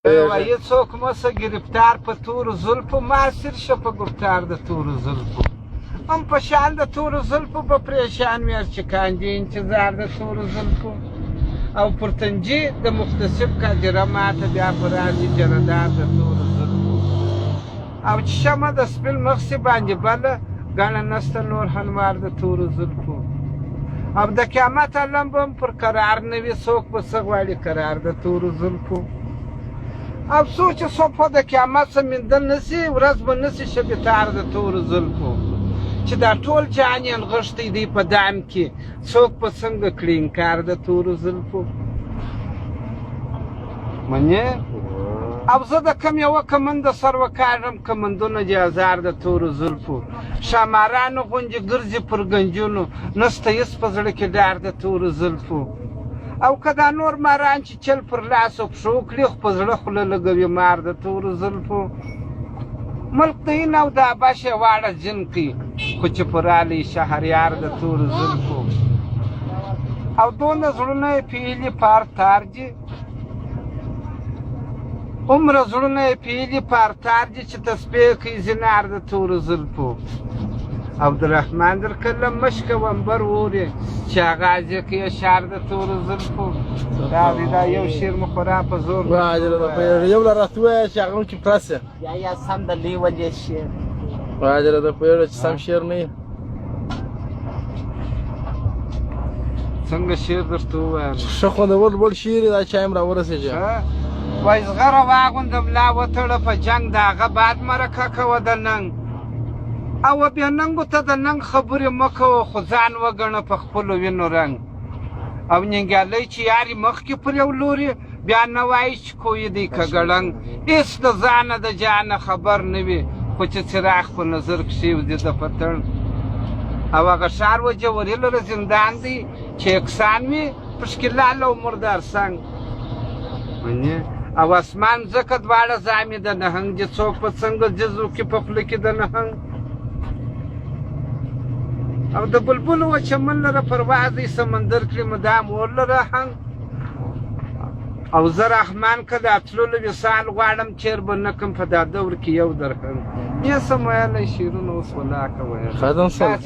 وایي څوک مه شه ګرفتار په تورو زلفو معاصر شه په ګفتار د تورو زلفو هم په شان د تورو زلفو به پریشان وي چې کاندي انتظار د تورو زلفو او پر تنجي د مختصب کاجره ماته بیا به راشي جردار د تورو زلفو او چې شمه د سپین مخسې باندې بله ګڼه نسته نور هنوار د تورو زلفو او د قیامت علم به هم پر قرار نه وي څوک به څه غواړي قرار د تورو زلفو افسوس چې صبح د قیامت څه میندل نه شي ورځ به نه شي شبیتار د تورو زلفو چې دا ټول جهان یې نغښتی دی په دام کې څوک به څنګه کړي انکار د تورو زلفو منې او زه د کم یوه کمنده سر وکاږم کمندونه دي هزار د تورو زلفو ښامارانو غوندې ګرځي پر گنجونو نسته هېڅ په زړه کې ډار د تورو زلفو او که دا نور ماران چې چل پر لاسو پښو کړي خو په زړه خوله لګوي مار د تورو زلفو ملک د هند او د حبش یې واړه جن کړي خو چې په رالی شهریار د تورو زلفو او دونه زړونه یې پیلي پار تار دي عمره زړونه یې پیلي پار تار دي چې تسبیح کوي زینار د تورو زلفو عبدالرحمن در کله مشکه ومبر وورې چې اغاز یې کوي اشعار د تورو زلفو دا یو شعر مو خورا په زور یو لاره راته ووایه چې هغه هم چې پرس یې یا سم د لوی وجې شعر واجره د پوهېږه چې سم شعر نه وي څنګه شعر درته ووایم ښه خوندور لوړ شعر یې دا چا هم راورسېږي وایي زغره واغونده ملا وتړه په جنګ د هغه بعد مرکه کوه د ننګ او بیا ننګو ته د ننګ خبرې مه کوه خو ځان وګڼه په خپلو وینو رنګ او ننګیالی چې یاري مخکې پر یو لوري بیا نه وایي چې کوی دی که ګړنګ هېڅ د ځانه د جانه خبر نه وي خو چې څراغ په نظر کښې وځي د پتڼ او هغه ښار و جوهري لره زندان دی چې یکسان وي پشکلال او مردار سنګ او اسمان ځکه دواړه زامې د نهنګ دي څوک په څنګه جزو کې په خوله کې د نهنګ او د بلبلو و چمن لره پرواز دی سمندر کړي مدام اور لره هنګ او زه رحمان که دا تللو وصال غواړم چیر به نه کړم په دا دور کې یو درهنګ یې سم ویلی شعرونه اوس ولاکه ویل خدم صاحب